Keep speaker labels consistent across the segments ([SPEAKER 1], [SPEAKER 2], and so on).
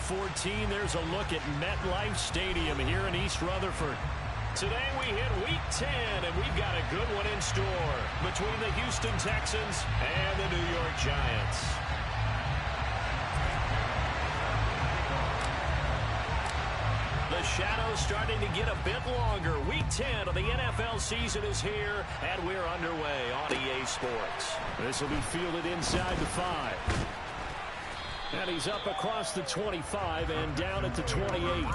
[SPEAKER 1] 14, there's a look at MetLife Stadium here in East Rutherford. Today we hit Week 10, and we've got a good one in store between the Houston Texans and the New York Giants. The shadow's starting to get a bit longer. Week 10 of the NFL season is here, and we're underway on EA Sports. This will be fielded inside the 5. And he's up across the 25 and down at the 28.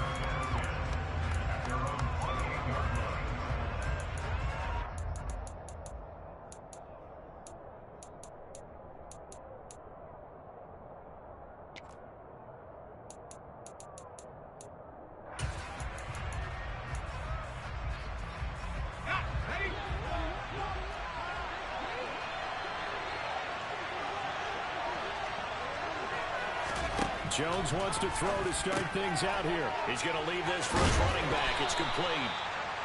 [SPEAKER 1] Jones wants to throw to start things out here. He's going to leave this for his running back. It's complete.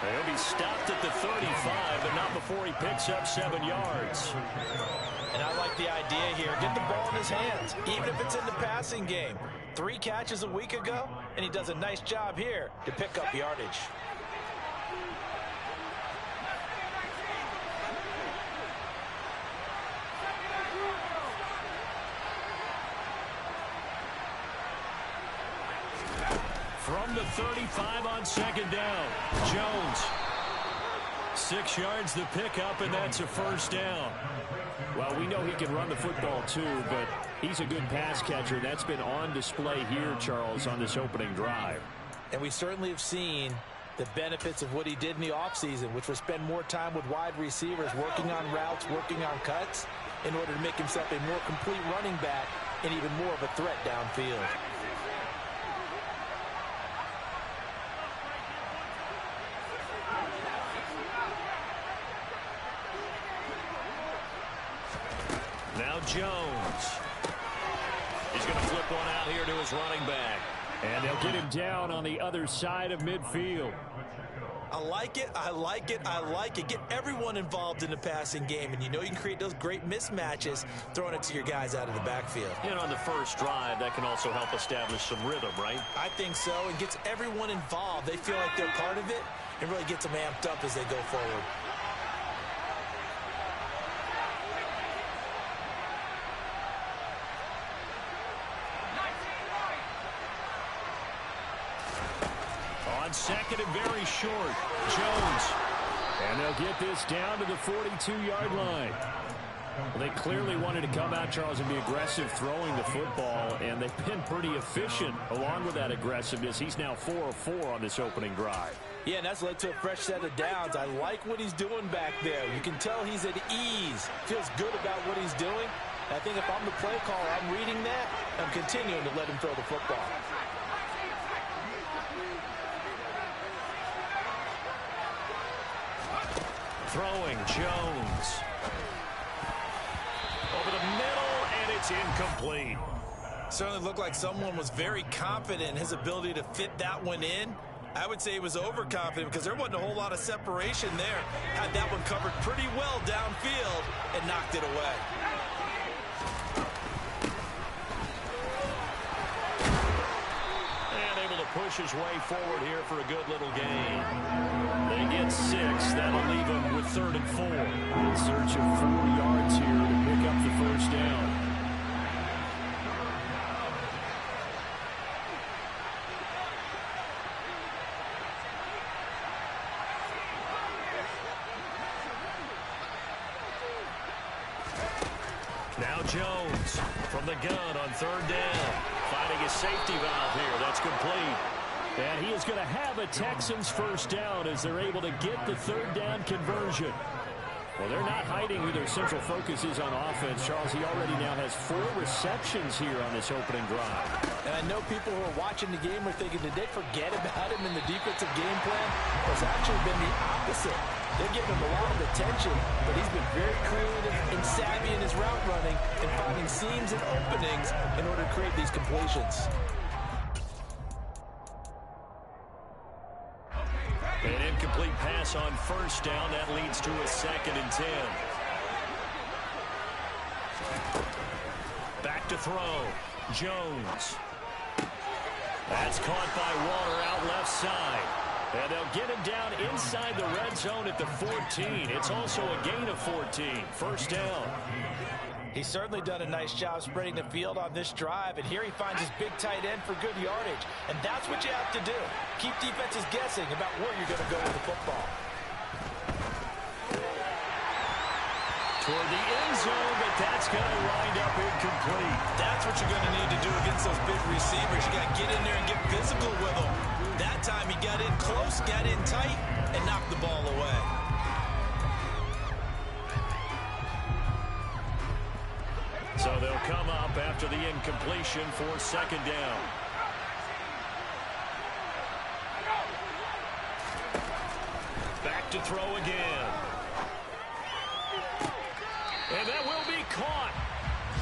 [SPEAKER 1] He'll be stopped at the 35, but not before he picks up 7 yards.
[SPEAKER 2] And I like the idea here. Get the ball in his hands, even if it's in the passing game. 3 catches a week ago, and he does a nice job here to pick up yardage.
[SPEAKER 1] From the 35 on second down, Jones. 6 yards the pickup, and that's a first down. Well, we know he can run the football too, but he's a good pass catcher. That's been on display here, Charles, on this opening drive.
[SPEAKER 2] And we certainly have seen the benefits of what he did in the offseason, which was spend more time with wide receivers, working on routes, working on cuts, in order to make himself a more complete running back and even more of a threat downfield.
[SPEAKER 1] Now Jones. He's going to flip one out here to his running back. And they'll get him down on the other side of midfield.
[SPEAKER 2] I like it, I like it, I like it. Get everyone involved in the passing game, and you know you can create those great mismatches throwing it to your guys out of the backfield.
[SPEAKER 1] And on the first drive, that can also help establish some rhythm, right?
[SPEAKER 2] I think so, and gets everyone involved. They feel like they're part of it, and really gets them amped up as they go forward.
[SPEAKER 1] On second and very short, Jones. And they'll get this down to the 42-yard line. Well, they clearly wanted to come out, Charles, and be aggressive throwing the football, and they've been pretty efficient along with that aggressiveness. He's now 4 of 4 on this opening drive.
[SPEAKER 2] Yeah, and that's led to a fresh set of downs. I like what he's doing back there. You can tell he's at ease, feels good about what he's doing. And I think if I'm the play caller, I'm reading that, I'm continuing to let him throw the football.
[SPEAKER 1] Throwing, Jones. Over the middle, and it's incomplete.
[SPEAKER 2] Certainly looked like someone was very confident in his ability to fit that one in. I would say he was overconfident because there wasn't a whole lot of separation there. Had that one covered pretty well downfield and knocked it away.
[SPEAKER 1] And able to push his way forward here for a good little gain. They get 6. That'll leave them with 3rd and 4. In search of 4 yards here to pick up the first down. Now Jones from the gun on 3rd down. Finding his safety valve here. That's complete. And he is going to have a Texans first down as they're able to get the 3rd down conversion. Well, they're not hiding who their central focus is on offense. Charles, he already now has 4 receptions here on this opening drive.
[SPEAKER 2] And I know people who are watching the game are thinking, did they forget about him in the defensive game plan? It's actually been the opposite. They're giving him a lot of attention, but he's been very creative and savvy in his route running and finding seams and openings in order to create these completions.
[SPEAKER 1] An incomplete pass on first down. That leads to a 2nd and 10. Back to throw. Jones. That's caught by Waller out left side. And they'll get him down inside the red zone at the 14. It's also a gain of 14. First down.
[SPEAKER 2] He's certainly done a nice job spreading the field on this drive, and here he finds his big tight end for good yardage. And that's what you have to do. Keep defenses guessing about where you're going to go with the football.
[SPEAKER 1] Toward the end zone, but that's going to wind up incomplete.
[SPEAKER 2] That's what you're going to need to do against those big receivers. You got to get in there and get physical with them. That time he got in close, got in tight, and knocked the ball away.
[SPEAKER 1] So they'll come up after the incompletion for second down. Back to throw again. And that will be caught,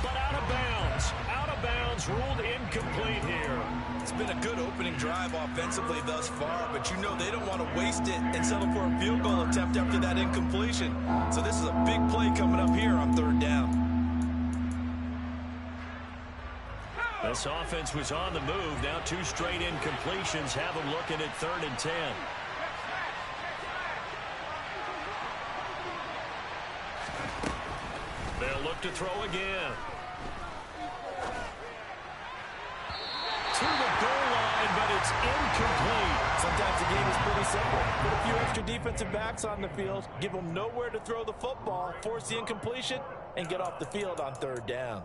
[SPEAKER 1] but out of bounds. Out of bounds, ruled incomplete here.
[SPEAKER 2] It's been a good opening drive offensively thus far, but you know they don't want to waste it and settle for a field goal attempt after that incompletion. So this is a big play coming up here on third down.
[SPEAKER 1] This offense was on the move. Now 2 straight incompletions have them looking at 3rd and 10. They'll look to throw again. To the goal line, but it's incomplete.
[SPEAKER 2] Sometimes the game is pretty simple. Put a few extra defensive backs on the field, give them nowhere to throw the football, force the incompletion, and get off the field on third down.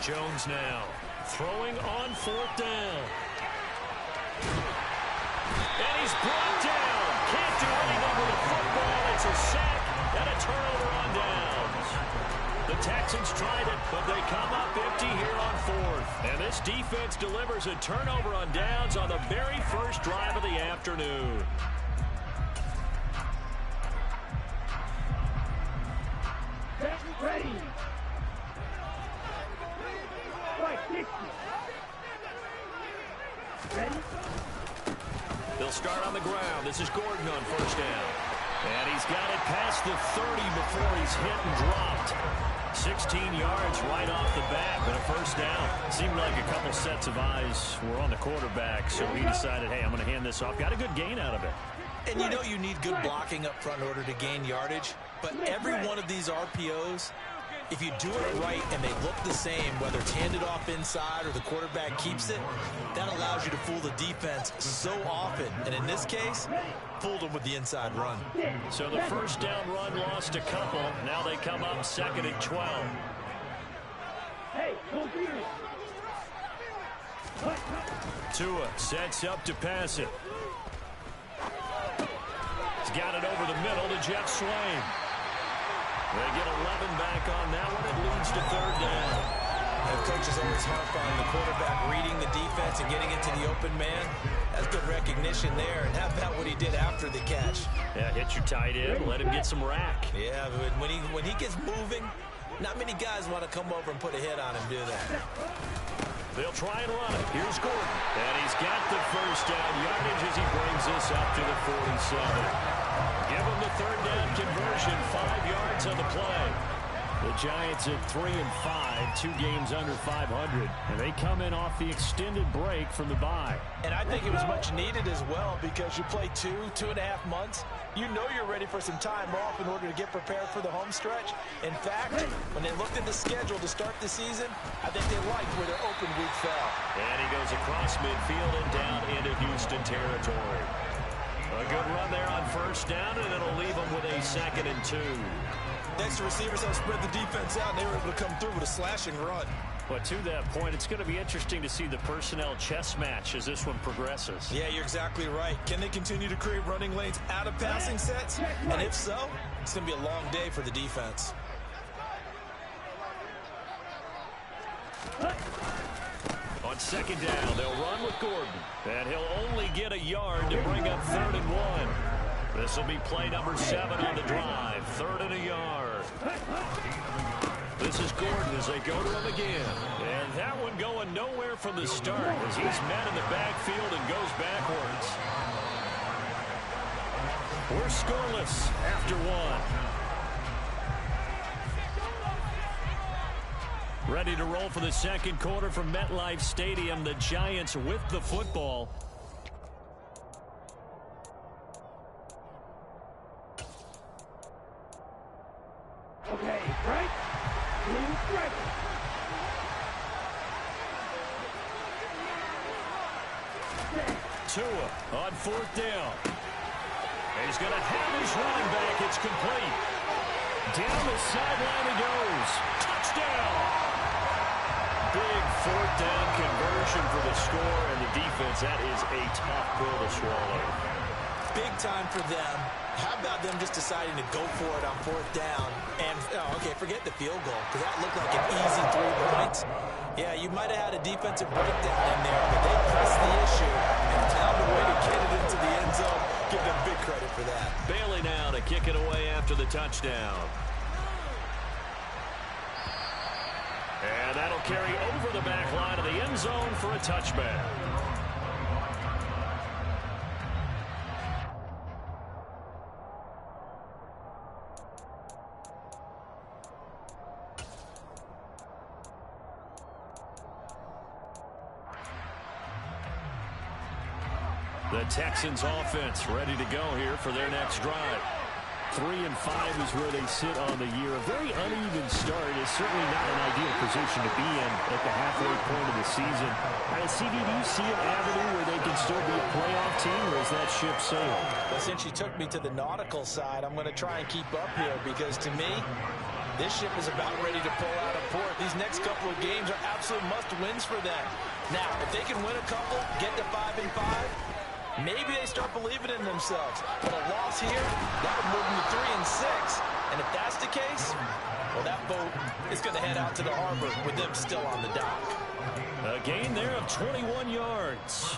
[SPEAKER 1] Jones now throwing on 4th down. And he's brought down. Can't do anything with the football. It's a sack and a turnover on downs. The Texans tried it, but they come up empty here on 4th. And this defense delivers a turnover on downs on the very first drive of the afternoon.
[SPEAKER 3] Ready.
[SPEAKER 1] They'll start on the ground. This is Gordon on first down. And he's got it past the 30 before he's hit and dropped. 16 yards right off the bat, but a first down. Seemed like a couple sets of eyes were on the quarterback, so he decided, hey, I'm going to hand this off. Got a good gain out of it.
[SPEAKER 2] And you know you need good blocking up front in order to gain yardage, but every one of these RPOs, if you do it right and they look the same, whether it's handed off inside or the quarterback keeps it, that allows you to fool the defense so often. And in this case, fooled them with the inside run.
[SPEAKER 1] So the first down run lost a couple. Now they come up 2nd and 12. Tua sets up to pass it. He's got it over the middle to Jeff Swain. They get 11 back on that one. It leads to 3rd down.
[SPEAKER 2] And coaches always harp on the quarterback reading the defense and getting into the open man. That's good recognition there. And how about what he did after the catch?
[SPEAKER 1] Yeah, hit your tight end. Let him get some rack.
[SPEAKER 2] Yeah, but when he gets moving, not many guys want to come over and put a hit on him, do they?
[SPEAKER 1] They'll try and run it. Here's Gordon. And he's got the first down yardage as he brings this up to the 47. Give him the 3rd down conversion, 5 yards on the play. The Giants at 3-5, 2 games under 500, and they come in off the extended break from the bye.
[SPEAKER 2] And I think it was much needed as well because you play 2.5 months. You know you're ready for some time off in order to get prepared for the home stretch. In fact, when they looked at the schedule to start the season, I think they liked where their open week fell.
[SPEAKER 1] And he goes across midfield and down into Houston territory. A good run there on first down, and it'll leave them with a 2nd and 2.
[SPEAKER 2] Next, receivers have spread the defense out, and they were able to come through with a slashing run.
[SPEAKER 1] But to that point, it's going to be interesting to see the personnel chess match as this one progresses.
[SPEAKER 2] Yeah, you're exactly right. Can they continue to create running lanes out of passing sets? And if so, it's going to be a long day for the defense.
[SPEAKER 1] On 2nd down, they'll run with Gordon. And he'll only get a yard to bring up 3rd and 1. This will be play number 7 on the drive. 3rd and a yard. This is Gordon as they go to him again. And that one going nowhere from the start as he's met in the backfield and goes backwards. We're scoreless after 1. Ready to roll for the second quarter from MetLife Stadium. The Giants with the football.
[SPEAKER 3] Okay, right? Right.
[SPEAKER 1] Tua on 4th down. He's going to have his running back. It's complete. Down the sideline he goes. Touchdown. Big 4th down conversion for the score, and the defense, that is a tough pill to swallow.
[SPEAKER 2] Big time for them. How about them just deciding to go for it on 4th down? And, okay, forget the field goal, because that looked like an easy 3 points. Yeah, you might have had a defensive breakdown in there, but they pressed the issue and found a way to get it into the end zone. Give them big credit for that.
[SPEAKER 1] Bailey now to kick it away after the touchdown. And that'll carry over the back line of the end zone for a touchback. The Texans offense ready to go here for their next drive. 3-5 is where they sit on the year. A very uneven start is certainly not an ideal position to be in at the halfway point of the season. CD, do you see an avenue where they can still be a playoff team, or is that ship sailed?
[SPEAKER 2] Well, since you took me to the nautical side, I'm going to try and keep up here because to me, this ship is about ready to pull out of port. These next couple of games are absolute must-wins for them. Now, if they can win a couple, get to 5-5, maybe they start believing in themselves. But a loss here, that would move them to 3-6. And if that's the case, well, that boat is going to head out to the harbor with them still on the dock.
[SPEAKER 1] A gain there of 21 yards.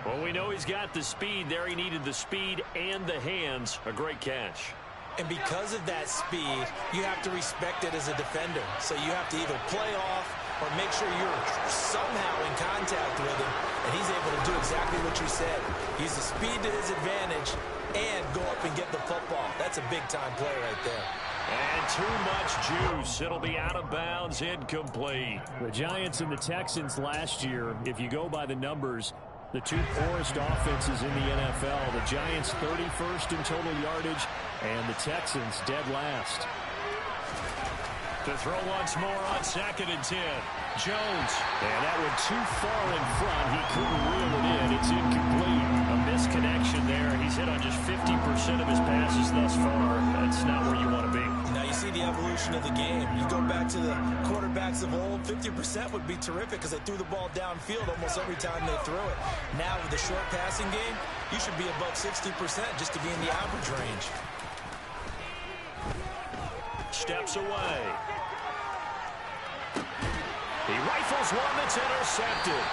[SPEAKER 1] Well, we know he's got the speed there. He needed the speed and the hands. A great catch.
[SPEAKER 2] And because of that speed, you have to respect it as a defender. So you have to either play off or make sure you're somehow in contact with him, and he's able to do exactly what you said. Use the speed to his advantage and go up and get the football. That's a big-time play right there.
[SPEAKER 1] And too much juice. It'll be out of bounds, incomplete.
[SPEAKER 4] The Giants and the Texans last year, if you go by the numbers, the two poorest offenses in the NFL. The Giants 31st in total yardage, and the Texans dead last.
[SPEAKER 1] To throw once more on 2nd and 10. Jones. And that one too far in front. He couldn't reel it in. It's incomplete. A misconnection there. He's hit on just 50% of his passes thus far. That's not where you want to be.
[SPEAKER 2] Now you see the evolution of the game. You go back to the quarterbacks of old, 50% would be terrific because they threw the ball downfield almost every time they threw it. Now with the short passing game, you should be above 60% just to be in the average range.
[SPEAKER 1] Steps away. He rifles one that's intercepted.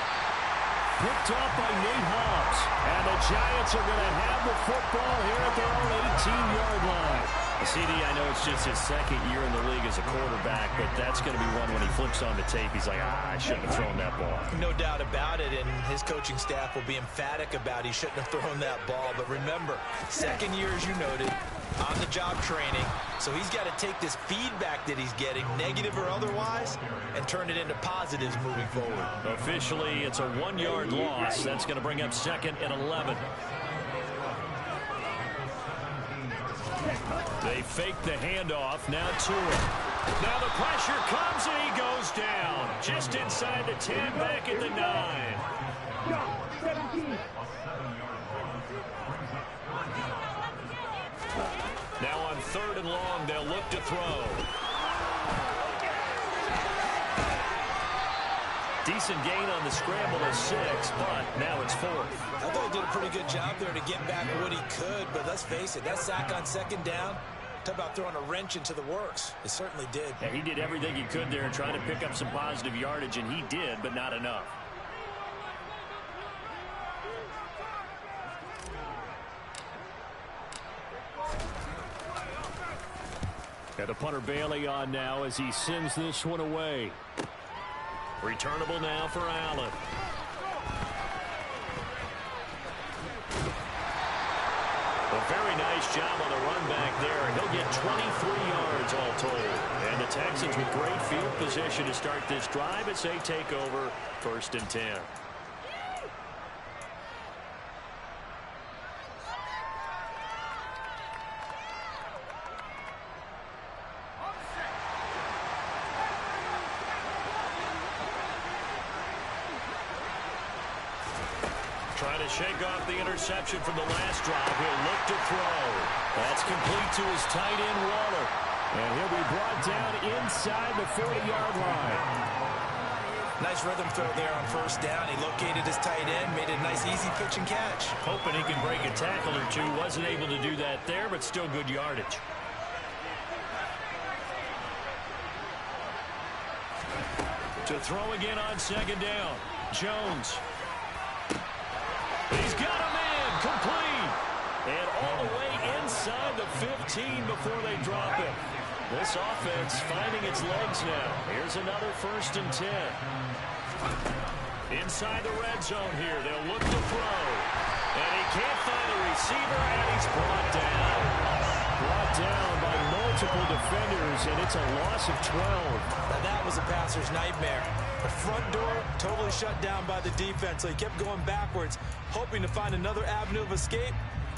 [SPEAKER 1] Picked off by Nate Hobbs. And the Giants are going to have the football here at their own 18-yard line. CD, I know it's just his second year in the league as a quarterback, but that's going to be one when he flips on the tape. He's like, I shouldn't have thrown that ball.
[SPEAKER 2] No doubt about it, and his coaching staff will be emphatic about he shouldn't have thrown that ball. But remember, second year, as you noted, on-the-job training. So he's got to take this feedback that he's getting, negative or otherwise, and turn it into positives moving forward.
[SPEAKER 1] Officially, it's a 1-yard loss. That's going to bring up 2nd and 11. They fake the handoff. Now Tua. Now the pressure comes and he goes down. Just inside the 10, back at the 9. Now on 3rd and long, they'll look to throw. Decent gain on the scramble of 6, but now it's 4th.
[SPEAKER 2] I thought he did a pretty good job there to get back what he could, but let's face it, that sack on 2nd down, talk about throwing a wrench into the works. It certainly did.
[SPEAKER 1] Yeah, he did everything he could there and trying to pick up some positive yardage, and he did, but not enough.
[SPEAKER 4] And the punter Bailey on now as he sends this one away.
[SPEAKER 1] Returnable now for Allen. A very nice job on the run back there. He'll get 23 yards all told. And the Texans with great field position to start this drive as they take over 1st and 10. Trying to shake off the interception from the last drive. He'll look to throw. That's complete to his tight end, Waller.
[SPEAKER 4] And he'll be brought down inside the 40-yard line.
[SPEAKER 2] Nice rhythm throw there on 1st down. He located his tight end, made a nice easy pitch and catch.
[SPEAKER 1] Hoping he can break a tackle or two. Wasn't able to do that there, but still good yardage. To throw again on 2nd down. Jones. He's got him in. Complete. And all the way inside the 15 before they drop it. This offense finding its legs now. Here's another 1st and 10. Inside the red zone here. They'll look to throw. And he can't find the receiver, and he's brought down.
[SPEAKER 4] Brought down by multiple defenders, and it's a loss of 12.
[SPEAKER 2] Now that was a passer's nightmare. The front door totally shut down by the defense, so he kept going backwards, hoping to find another avenue of escape.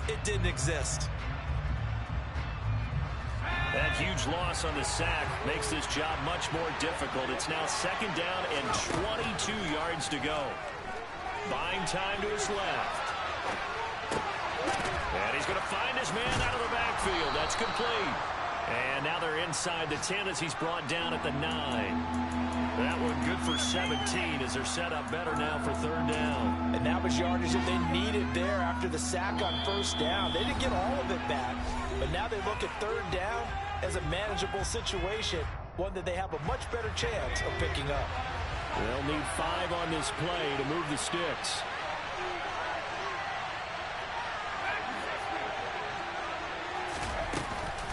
[SPEAKER 2] It didn't exist.
[SPEAKER 1] That huge loss on the sack makes this job much more difficult. It's now 2nd down and 22 yards to go. Buying time to his left. And he's going to find his man out of the backfield. That's complete. And now they're inside the 10 as he's brought down at the 9. That one good for 17 as they're set up better now for 3rd down.
[SPEAKER 2] And that was yardage that they needed there after the sack on 1st down. They didn't get all of it back, but now they look at 3rd down as a manageable situation, one that they have a much better chance of picking up.
[SPEAKER 4] They'll need 5 on this play to move the sticks.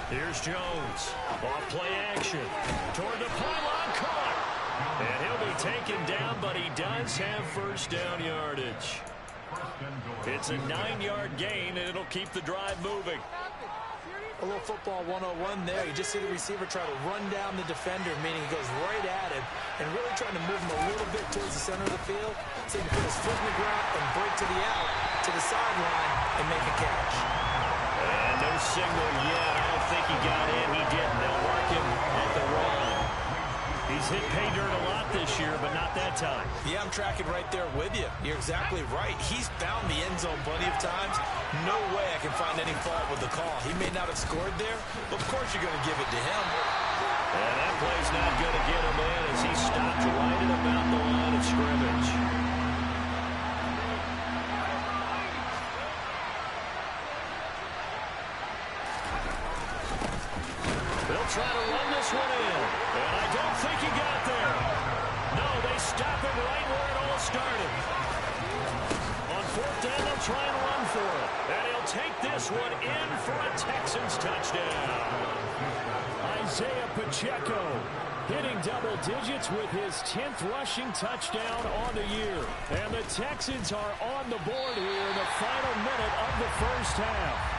[SPEAKER 1] Here's Jones. Off play action. Toward the pylon, caught. And he'll be taken down, but he does have 1st down yardage. It's a 9-yard gain, and it'll keep the drive moving.
[SPEAKER 2] A little football 101 there. You just see the receiver try to run down the defender, meaning he goes right at him and really trying to move him a little bit towards the center of the field so he can put his foot in the ground and break to the out, to the sideline, and make a catch.
[SPEAKER 1] And no signal yet. I don't think he got in. He didn't. They'll mark him at the run. He's hit pay dirt a lot this year, but not that time.
[SPEAKER 2] Yeah, I'm tracking right there with you. You're exactly right. He's found the end zone plenty of times. No way I can find any fault with the call. He may not have scored there, but of course you're going to give it to him.
[SPEAKER 1] And that play's not going to get him in as he stopped right at about the line of scrimmage. They'll try to run this one in. And I don't think he got there. No, they stop him right where it all started. On 4th down, they'll try and run for it. And he'll take this one in for a Texans touchdown.
[SPEAKER 4] Isaiah Pacheco hitting double digits with his 10th rushing touchdown on the year. And the Texans are on the board here in the final minute of the 1st half.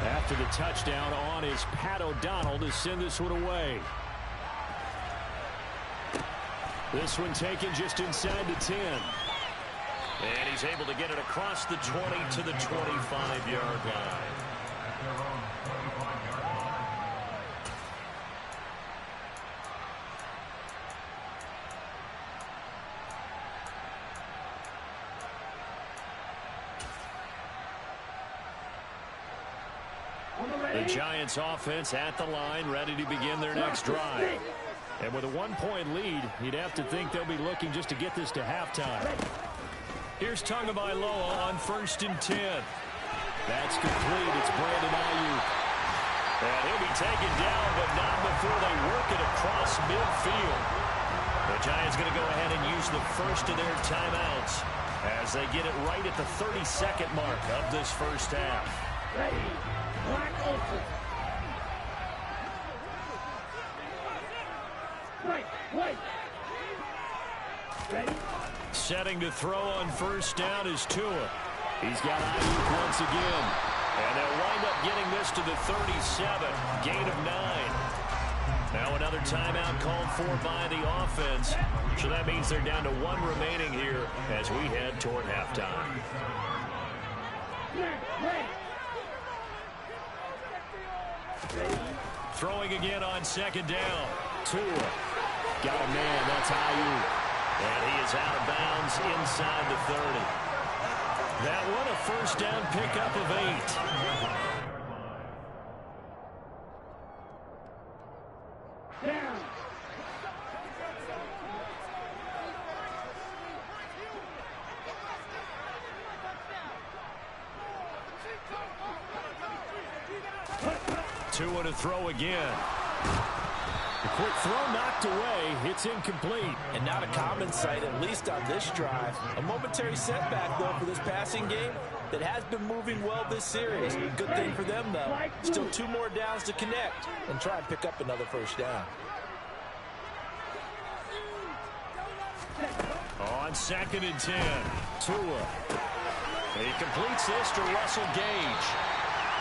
[SPEAKER 4] After the touchdown on is Pat O'Donnell to send this one away. This one taken just inside the 10.
[SPEAKER 1] And he's able to get it across the 20 to the 25-yard line. The Giants offense at the line, ready to begin their next drive. And with a 1-point lead, you'd have to think they'll be looking just to get this to halftime. Here's Tagovailoa on 1st and 10. That's complete. It's Brandon Ayuk. And he'll be taken down, but not before they work it across midfield. The Giants going to go ahead and use the first of their timeouts. as they get it right at the 32nd mark of this first half.
[SPEAKER 3] Ready. Black Olsen. Right. Right. Ready.
[SPEAKER 1] Setting to throw on first down is Tua. He's got Ayuk once again. And they'll wind up getting this to the 37. Gain of 9. Now another timeout called for by the offense. So that means they're down to 1 remaining here as we head toward halftime. Throwing again on second down. Tua. Got a man. That's Ayuk. And he is out of bounds inside the 30. That one a first down pickup of 8.
[SPEAKER 3] Down.
[SPEAKER 1] Tua to throw again. The quick throw knocked away. It's incomplete.
[SPEAKER 2] And not a common sight, at least on this drive. A momentary setback, though, for this passing game that has been moving well this series. Good thing for them, though. Still 2 more downs to connect and try and pick up another first down.
[SPEAKER 1] On 2nd and 10, Tua. He completes this to Russell Gage.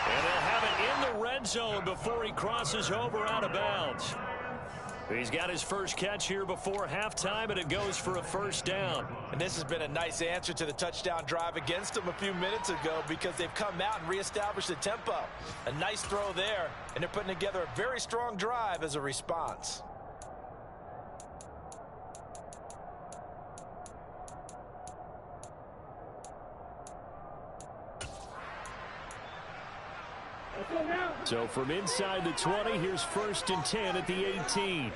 [SPEAKER 1] And they'll have it in the red zone before he crosses over out of bounds. He's got his first catch here before halftime, and it goes for a first down.
[SPEAKER 2] And this has been a nice answer to the touchdown drive against them a few minutes ago because they've come out and reestablished the tempo. A nice throw there, and they're putting together a very strong drive as a response.
[SPEAKER 1] So from inside the 20, here's 1st and 10 at the 18.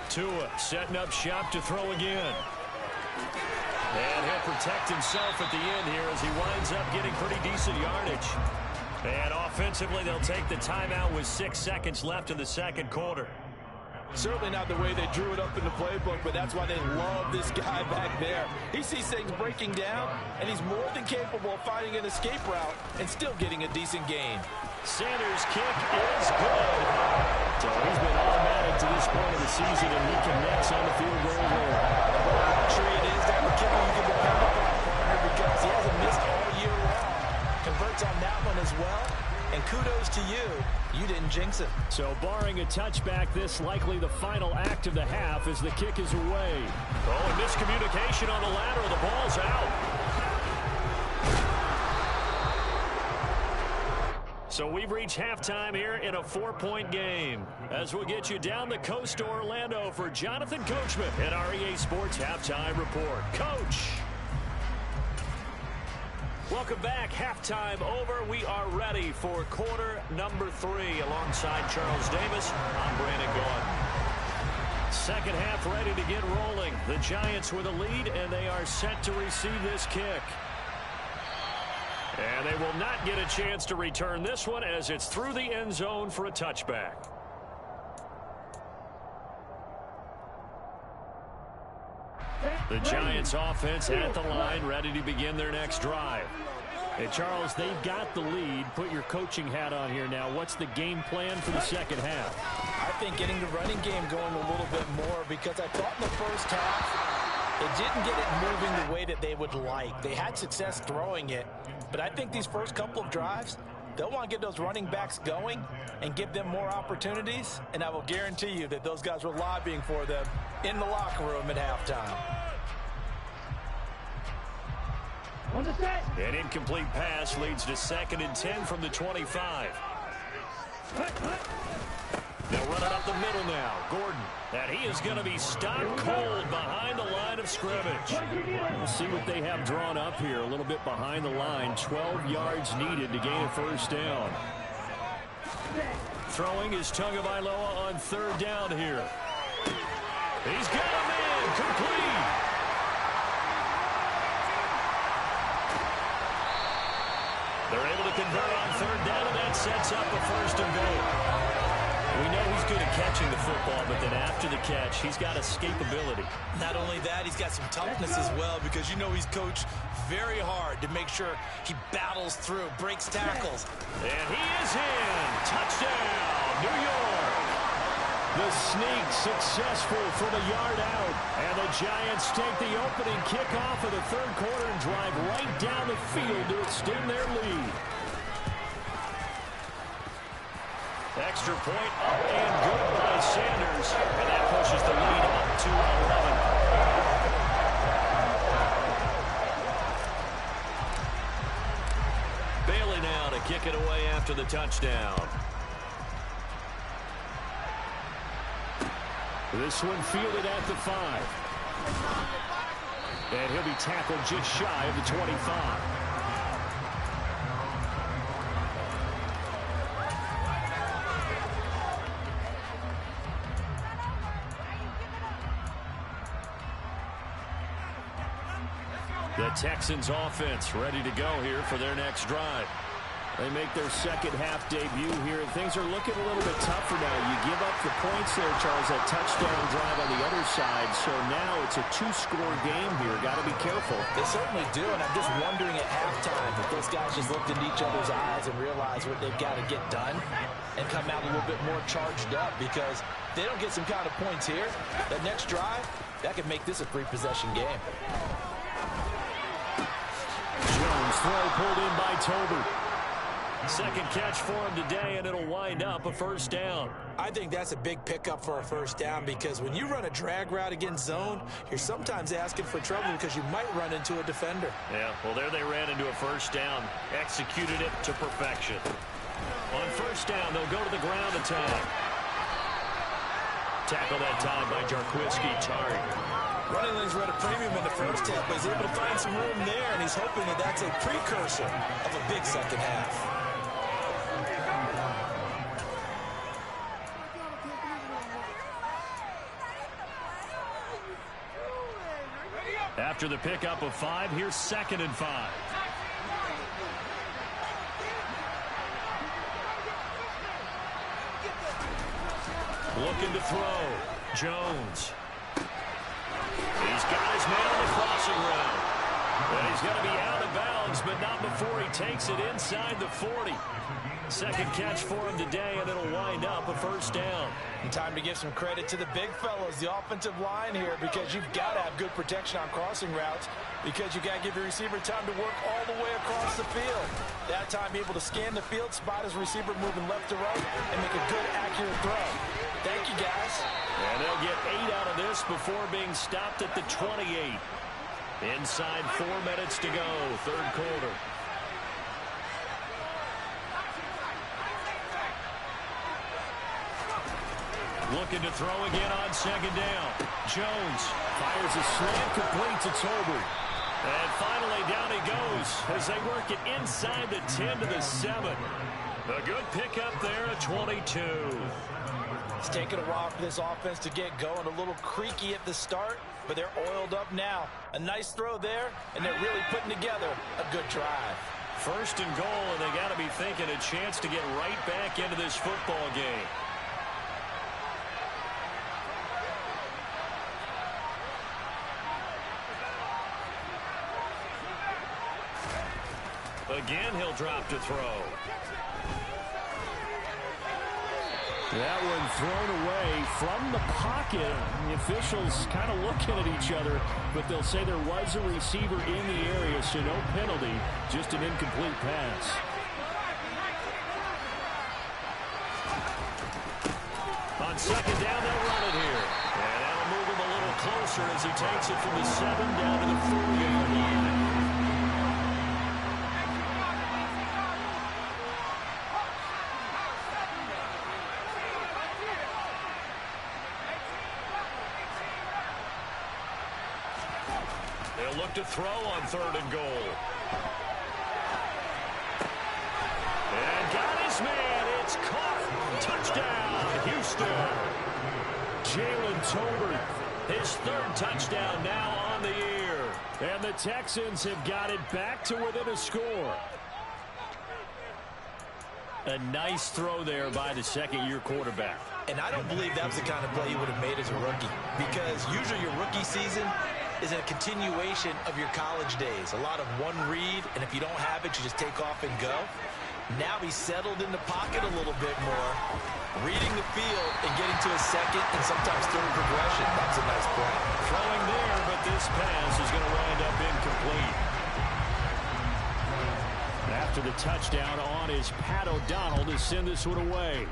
[SPEAKER 1] Tua setting up shop to throw again. And he'll protect himself at the end here as he winds up getting pretty decent yardage. And offensively, they'll take the timeout with 6 seconds left in the second quarter.
[SPEAKER 2] Certainly not the way they drew it up in the playbook, but that's why they love this guy back there. He sees things breaking down, and he's more than capable of finding an escape route and still getting a decent gain.
[SPEAKER 1] Sanders' kick is good. So he's been automatic to this point of the season, and he connects on the field goal there.
[SPEAKER 2] Luxury it is to have a kicker you can depend upon, partner, because he hasn't missed all year long. Converts on that one as well. And kudos to you. You didn't jinx it.
[SPEAKER 1] So barring a touchback, this likely the final act of the half as the kick is away. Oh, and miscommunication on the lateral. The ball's out. So we've reached halftime here in a 4-point game. As we'll get you down the coast to Orlando for Jonathan Coachman at our EA Sports Halftime Report. Coach! Welcome back. Halftime over. We are ready for quarter number 3. Alongside Charles Davis, I'm Brandon Gaudin. Second half ready to get rolling. The Giants with a lead, and they are set to receive this kick. And they will not get a chance to return this one as it's through the end zone for a touchback. The Giants offense at the line, ready to begin their next drive. Hey, Charles, they've got the lead. Put your coaching hat on here now. What's the game plan for the second half?
[SPEAKER 2] I think getting the running game going a little bit more because I thought in the first half they didn't get it moving the way that they would like. They had success throwing it, but I think these first couple of drives, they'll want to get those running backs going and give them more opportunities, and I will guarantee you that those guys were lobbying for them in the locker room at halftime.
[SPEAKER 1] An incomplete pass leads to 2nd and 10 from the 25. They'll run it up the middle now. Gordon. And he is going to be stopped cold behind the line of scrimmage. We'll see what they have drawn up here. A little bit behind the line. 12 yards needed to gain a first down. Throwing is Tagovailoa on 3rd down here. He's got a man. Complete. They're able to convert on 3rd down, and that sets up a 1st and goal. We know he's good at catching the football, but then after the catch. He's got escapability.
[SPEAKER 2] Not only that, he's got some toughness as well, because you know he's coached very hard to make sure he battles through, breaks tackles.
[SPEAKER 1] And he is in. Touchdown, New York. The sneak successful from a yard out. And the Giants take the opening kickoff of the third quarter and drive right down the field to extend their lead. Extra point up and good by Sanders. And that pushes the lead up to 11. Bailey now to kick it away after the touchdown. This one fielded at the 5. And he'll be tackled just shy of the 25. The Texans offense ready to go here for their next drive. They make their second half debut here, and things are looking a little bit tougher now. You give up the points there, Charles, that touchdown drive on the other side. So now it's a 2-score game here. Got to be careful.
[SPEAKER 2] They certainly do, and I'm just wondering at halftime if those guys just looked into each other's eyes and realized what they've got to get done and come out a little bit more charged up, because if they don't get some kind of points here, that next drive, that could make this a 3-possession game.
[SPEAKER 1] Jones throw pulled in by Tolbert. Second catch for him today, and it'll wind up a first down.
[SPEAKER 2] I think that's a big pickup for a first down, because when you run a drag route against zone, you're sometimes asking for trouble because you might run into a defender.
[SPEAKER 1] Yeah, well, there they ran into a first down. Executed it to perfection. On first down, they'll go to the ground attack. Tackle that time by Jarquiski Tarek.
[SPEAKER 2] Running lanes were at a premium in the first half, but he's able to find some room there, and he's hoping that that's a precursor of a big second half.
[SPEAKER 1] After the pickup of 5, here's 2nd and 5. Looking to throw. Jones. He's got his man on the crossing route. And he's going to be out of bounds, but not before he takes it inside the 40. Second catch for him today, and it'll wind up a first down.
[SPEAKER 2] And time to give some credit to the big fellows, the offensive line here, because you've got to have good protection on crossing routes, because you got to give your receiver time to work all the way across the field. That time, be able to scan the field, spot his receiver moving left to right, and make a good, accurate throw. Thank you, guys.
[SPEAKER 1] And they'll get 8 out of this before being stopped at the 28. Inside 4 minutes to go, third quarter. Looking to throw again on second down. Jones fires a slant complete to Tolbert. And finally down he goes as they work it inside the 10 to the 7. A good pickup there at 22.
[SPEAKER 2] It's taken a while for this offense to get going. A little creaky at the start, but they're oiled up now. A nice throw there, and they're really putting together a good drive.
[SPEAKER 1] First and goal, and they got to be thinking a chance to get right back into this football game. Again, he'll drop to throw. That one thrown away from the pocket. The officials kind of looking at each other, but they'll say there was a receiver in the area, so no penalty, just an incomplete pass. On second down, they'll run it here. And that'll move him a little closer as he takes it from the 7 down to the 4-yard line. Look to throw on third and goal. And got his man. It's caught. Touchdown, Houston. Jalen Tolbert, his 3rd touchdown now on the year. And the Texans have got it back to within a score. A nice throw there by the second-year quarterback.
[SPEAKER 2] And I don't believe that was the kind of play he would have made as a rookie, because usually your rookie season is a continuation of your college days. A lot of one read, and if you don't have it, you just take off and go. Now he's settled in the pocket a little bit more, reading the field and getting to a second and sometimes third progression. That's a nice play.
[SPEAKER 1] Throwing there, but this pass is going to wind up incomplete. After the touchdown on is Pat O'Donnell to send this one away.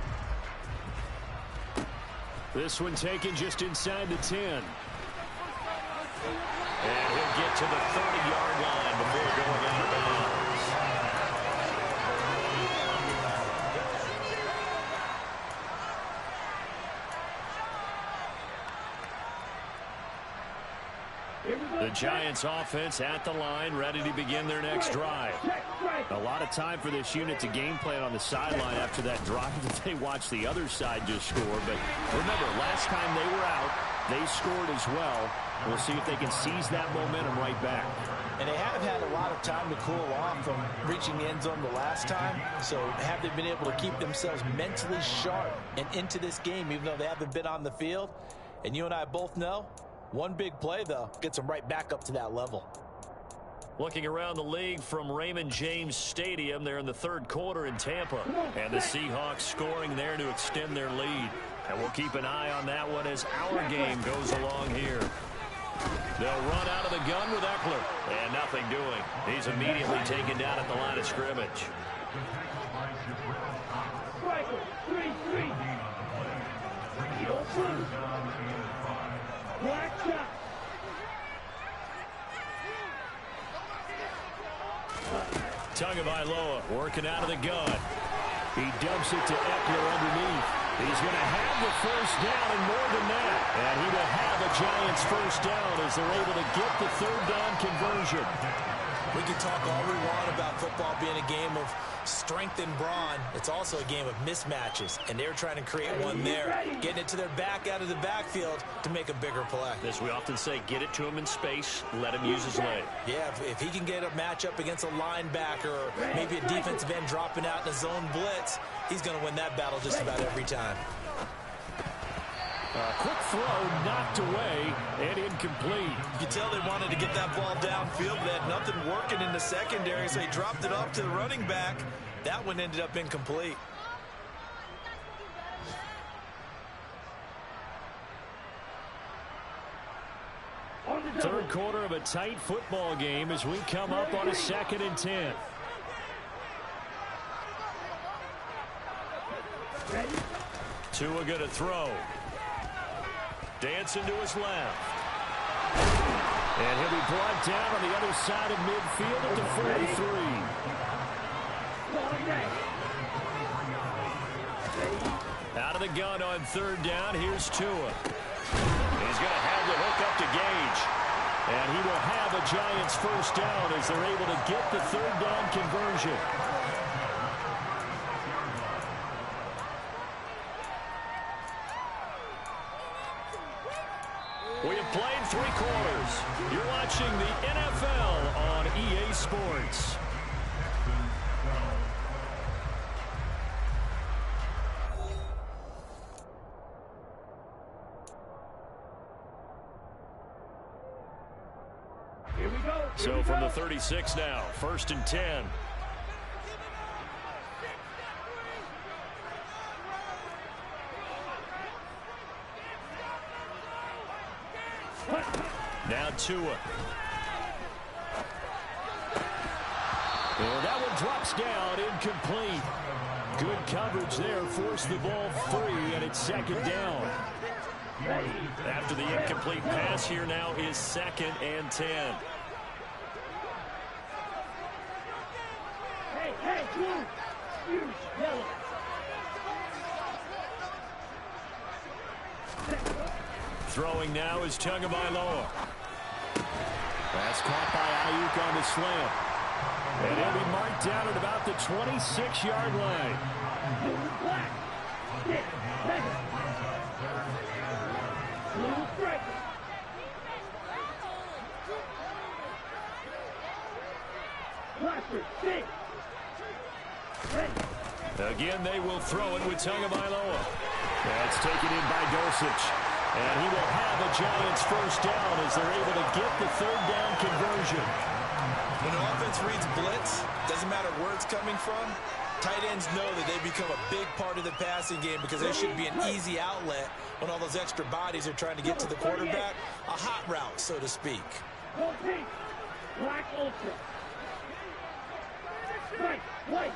[SPEAKER 1] This one taken just inside the 10. And he'll get to the 30-yard line before going out of bounds. The Giants offense at the line, ready to begin their next drive. A lot of time for this unit to game plan on the sideline after that drive that they watched the other side just score. But remember, last time they were out, they scored as well. We'll see if they can seize that momentum right back.
[SPEAKER 2] And they have had a lot of time to cool off from reaching the end zone the last time. So have they been able to keep themselves mentally sharp and into this game, even though they haven't been on the field? And you and I both know, one big play, though, gets them right back up to that level.
[SPEAKER 1] Looking around the league from Raymond James Stadium, they're in the third quarter in Tampa. And the Seahawks scoring there to extend their lead. And we'll keep an eye on that one as our game goes along here. They'll run out of the gun with Eckler. And nothing doing. He's immediately taken down at the line of scrimmage. Tagovailoa working out of the gun. He dumps it to Eckler underneath. He's going to have the first down and more than that. And he will have a Giants first down as they're able to get the third down conversion.
[SPEAKER 2] We can talk all we want about football being a game of strength and brawn. It's also a game of mismatches, and they're trying to create one there, getting it to their back out of the backfield to make a bigger play.
[SPEAKER 1] As we often say, get it to him in space, let him use his leg.
[SPEAKER 2] Yeah, if he can get a matchup against a linebacker or maybe a defensive end dropping out in a zone blitz, he's going to win that battle just about every time.
[SPEAKER 1] Quick throw knocked away and incomplete.
[SPEAKER 2] You can tell they wanted to get that ball downfield. They had nothing working in the secondary, so he dropped it off to the running back. That one ended up incomplete.
[SPEAKER 1] Third quarter of a tight football game as we come up on a 2nd and 10. Tua going to throw. Dancing to his left. And he'll be brought down on the other side of midfield at the 43. Out of the gun on third down. Here's Tua. He's going to have the hook up to Gage. And he will have a Giants first down as they're able to get the third down conversion. We have played 3 quarters. You're watching the NFL on EA Sports.
[SPEAKER 3] Here we go.
[SPEAKER 1] So from the 36 now, 1st and 10. Now Tua. And that one drops down, incomplete. Good coverage there, forced the ball free, and it's 2nd down. After the incomplete pass, here now is 2nd and 10.
[SPEAKER 3] Hey, blue. Use yellow.
[SPEAKER 1] Throwing now is Tagovailoa. That's caught by Ayuk on the slant. And he'll be marked down at about the 26-yard line.
[SPEAKER 3] Black. 6 seconds. Blue striker. Blaster 6. Ready.
[SPEAKER 1] Again, they will throw it with Tagovailoa. That's taken in by Dulcich. And he will have a Giants first down as they're able to get the third down conversion.
[SPEAKER 2] When the offense reads blitz, doesn't matter where it's coming from, tight ends know that they become a big part of the passing game because there should be an easy outlet when all those extra bodies are trying to get to the quarterback. A hot route, so to speak.
[SPEAKER 3] Go pink. Black ultra. Right, white.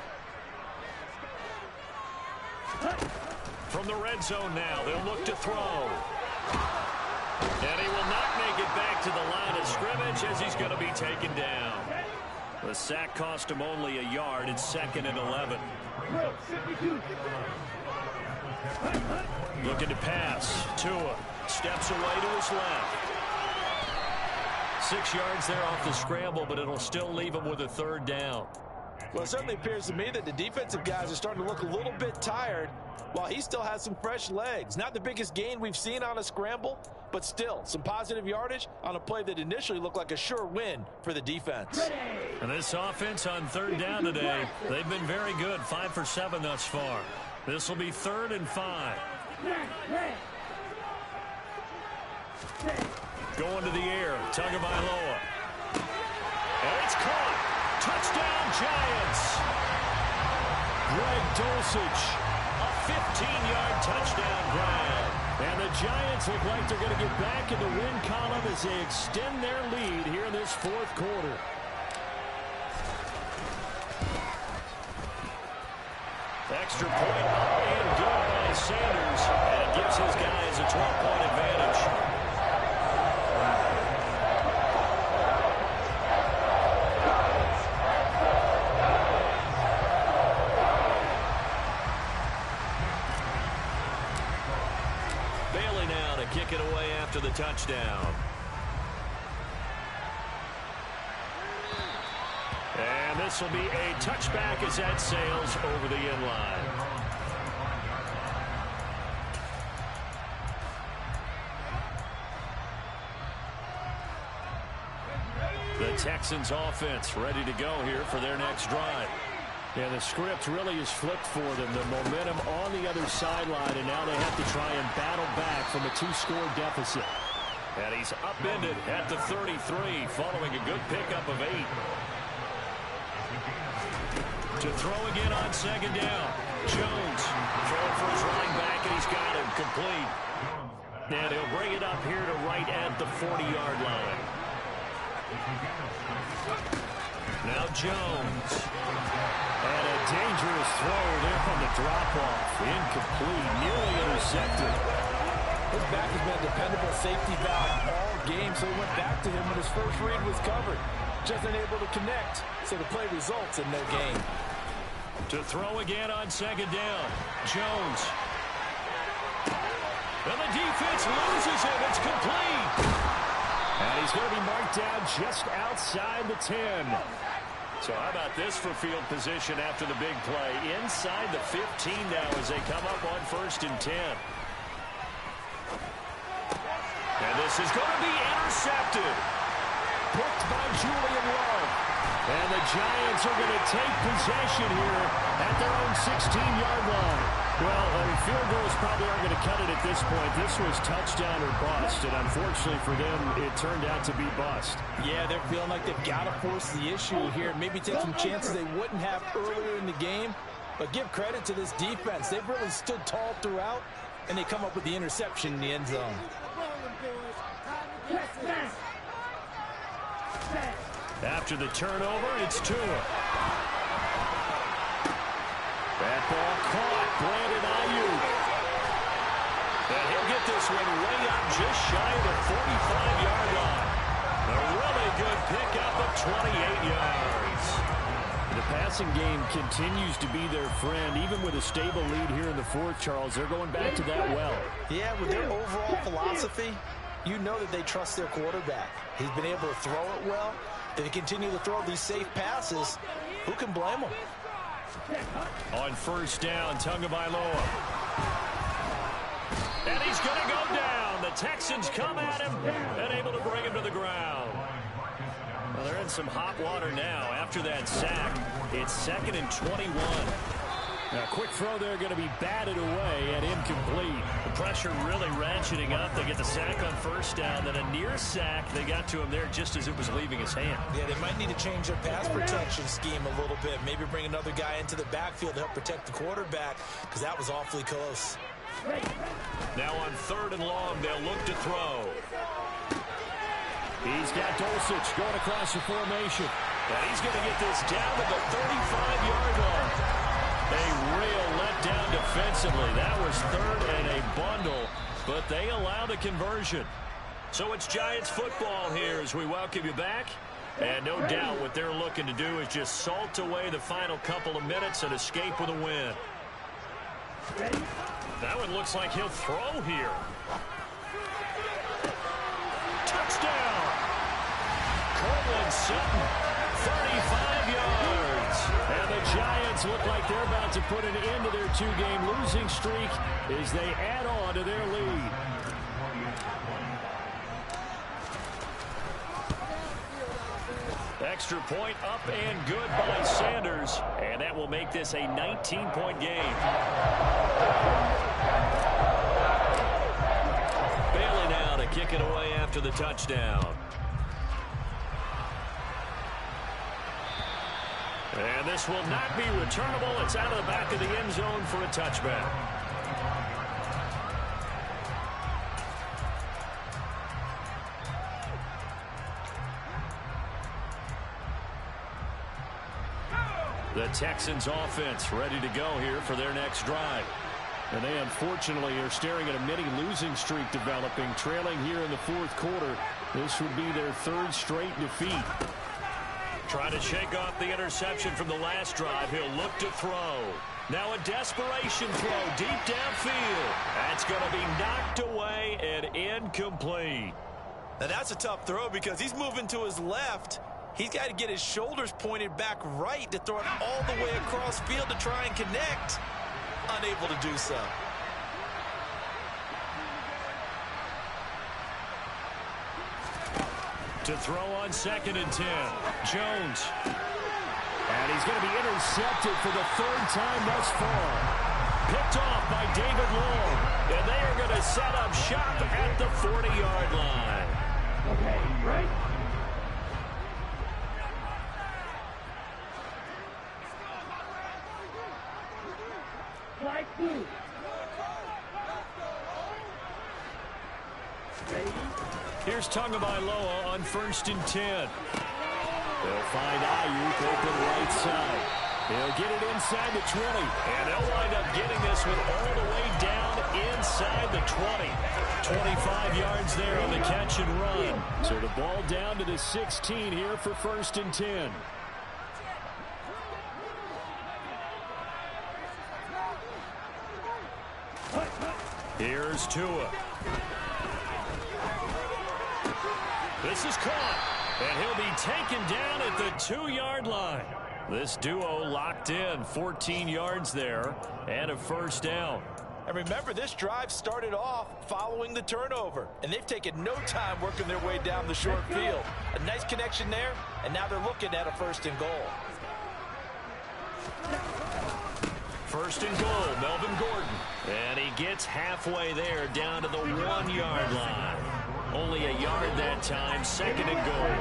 [SPEAKER 1] From the red zone now, they'll look to throw. And he will not make it back to the line of scrimmage as he's going to be taken down. The sack cost him only a yard. It's 2nd and 11. Looking to pass. Tua steps away to his left. 6 yards there off the scramble, but it'll still leave him with a third down.
[SPEAKER 2] Well, it certainly appears to me that the defensive guys are starting to look a little bit tired while he still has some fresh legs. Not the biggest gain we've seen on a scramble, but still some positive yardage on a play that initially looked like a sure win for the defense.
[SPEAKER 1] And this offense on third down today, they've been very good. 5 for 7 thus far. This will be 3rd and 5. Going to the air, Tagovailoa. And it's caught. Touchdown, Giants. Greg Dulcich, a 15-yard touchdown grab. And the Giants look like they're going to get back in the win column as they extend their lead here in this 4th quarter. Extra point up and good by Sanders. And it gives his guys a 12-point advantage. Kick it away after the touchdown. And this will be a touchback as that sails over the end line. The Texans offense ready to go here for their next drive. Yeah, the script really is flipped for them. The momentum on the other sideline, and now they have to try and battle back from a 2-score deficit. And he's upended at the 33, following a good pickup of 8. To throw again on 2nd down. Jones throwing for his running back, and he's got him complete. And he'll bring it up here to right at the 40-yard line. Now Jones. And a dangerous throw there on the drop-off. Incomplete, nearly intercepted.
[SPEAKER 2] His back has been a dependable safety valve all game, so he went back to him when his first read was covered. Just unable to connect, so the play results in no gain.
[SPEAKER 1] To throw again on 2nd down. Jones. And the defense loses it. It's complete. And he's going to be marked down just outside the 10. So how about this for field position after the big play? Inside the 15 now as they come up on 1st and 10. And this is going to be intercepted. Picked by Julian Love. And the Giants are going to take possession here at their own 16-yard line. Well, field goals probably aren't going to cut it at this point. This was touchdown or bust, and unfortunately for them, it turned out to be bust.
[SPEAKER 2] Yeah, they're feeling like they've got to force the issue here. Maybe take some chances they wouldn't have earlier in the game. But give credit to this defense. They've really stood tall throughout, and they come up with the interception in the end zone.
[SPEAKER 1] After the turnover, it's Tua. That ball caught. Brandon Ayuk. And he'll get this one way up just shy of the 45-yard line. A really good pickup of 28 yards. The passing game continues to be their friend. Even with a stable lead here in the 4th, Charles, they're going back to that well.
[SPEAKER 2] Yeah, with their overall philosophy, you know that they trust their quarterback. He's been able to throw it well. They continue to throw these safe passes. Who can blame them?
[SPEAKER 1] On 1st down, Tagovailoa. And he's going to go down. The Texans come at him and able to bring him to the ground. Well, they're in some hot water now after that sack. It's 2nd and 21.
[SPEAKER 4] A quick throw there going to be batted away and incomplete.
[SPEAKER 1] The pressure really ratcheting up. They get the sack on first down, then a near sack. They got to him there just as it was leaving his hand.
[SPEAKER 2] Yeah, they might need to change their pass protection scheme a little bit. Maybe bring another guy into the backfield to help protect the quarterback, because that was awfully close.
[SPEAKER 1] Now on 3rd and long, they'll look to throw.
[SPEAKER 4] He's got Dulcich going across the formation.
[SPEAKER 1] And he's going to get this down to the 35-yard line. A real letdown defensively. That was 3rd and a bundle, but they allowed a conversion. So it's Giants football here as we welcome you back. And no doubt what they're looking to do is just salt away the final couple of minutes and escape with a win. That one looks like he'll throw here. Touchdown! Cortland Sutton, 35 yards. And the Giants look like they're about to put an end to their 2-game losing streak as they add on to their lead. Extra point up and good by Sanders. And that will make this a 19-point game. Bailey now to kick it away after the touchdown. And this will not be returnable. It's out of the back of the end zone for a touchback. The Texans offense ready to go here for their next drive. And they unfortunately are staring at a mini losing streak developing, trailing here in the 4th quarter. This would be their 3rd straight defeat. Trying to shake off the interception from the last drive. He'll look to throw. Now a desperation throw deep downfield. That's going to be knocked away and incomplete.
[SPEAKER 2] Now that's a tough throw because he's moving to his left. He's got to get his shoulders pointed back right to throw it all the way across field to try and connect. Unable to do so.
[SPEAKER 1] To throw on 2nd and 10. Jones.
[SPEAKER 4] And he's going to be intercepted for the 3rd time thus far.
[SPEAKER 1] Picked off by David Long. And they are going to set up shop at the 40-yard line.
[SPEAKER 3] Okay, right. Flag 2.
[SPEAKER 1] Here's Tagovailoa on 1st and 10. They'll find Ayuk open right side. He'll get it inside the 20. And they'll wind up getting this one all the way down inside the 20. 25 yards there on the catch and run. So the ball down to the 16 here for 1st and 10. Here's Tua. This is caught, and he'll be taken down at the 2-yard line. This duo locked in, 14 yards there, and a 1st down.
[SPEAKER 2] And remember, this drive started off following the turnover, and they've taken no time working their way down the short field. A nice connection there, and now they're looking at a 1st and goal.
[SPEAKER 1] 1st and goal, Melvin Gordon. And he gets halfway there down to the 1-yard line. Only a yard that time, 2nd and goal.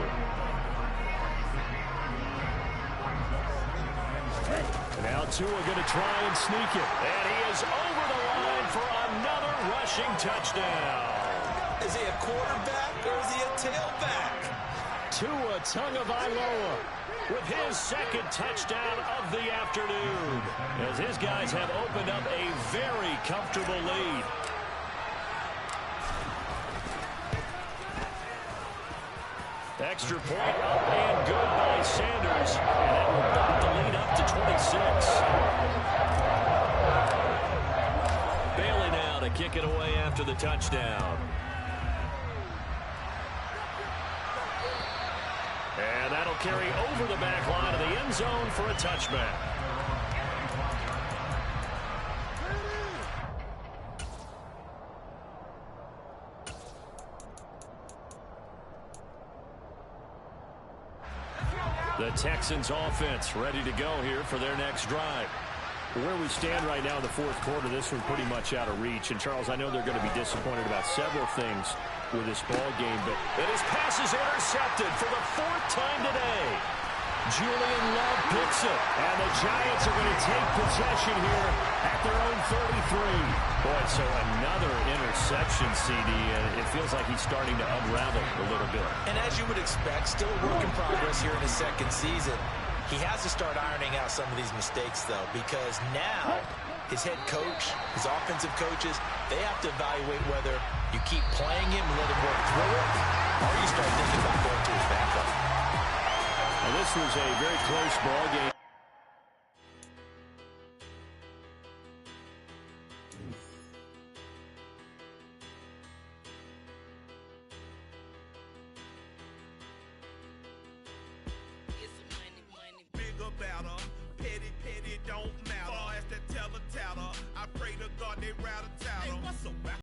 [SPEAKER 1] Now Tua going to try and sneak it. And he is over the line for another rushing touchdown.
[SPEAKER 2] Is he a quarterback or is he a tailback?
[SPEAKER 1] Tua Tagovailoa with his 2nd touchdown of the afternoon, as his guys have opened up a very comfortable lead. Extra point up and good by Sanders, and that will bump the lead up to 26. Bailey now to kick it away after the touchdown. And that'll carry over the back line of the end zone for a touchback. The Texans offense ready to go here for their next drive.
[SPEAKER 4] Where we stand right now in the fourth quarter, this one's pretty much out of reach. And, Charles, I know they're going to be disappointed about several things with this ball game, but
[SPEAKER 1] his pass is intercepted for the fourth time today. Julian Love picks it, and the Giants are going to take possession here at their own 33.
[SPEAKER 4] Boy, so another interception, CD, and it feels like he's starting to unravel a little bit.
[SPEAKER 2] And as you would expect, still a work in progress here in his second season. He has to start ironing out some of these mistakes, though, because now his head coach, his offensive coaches, they have to evaluate whether you keep playing him and let him work through it, or you start thinking about going to his backup.
[SPEAKER 4] And this was a very close ball game.
[SPEAKER 5] Petty, don't matter. Far as the teller, I pray to God they rather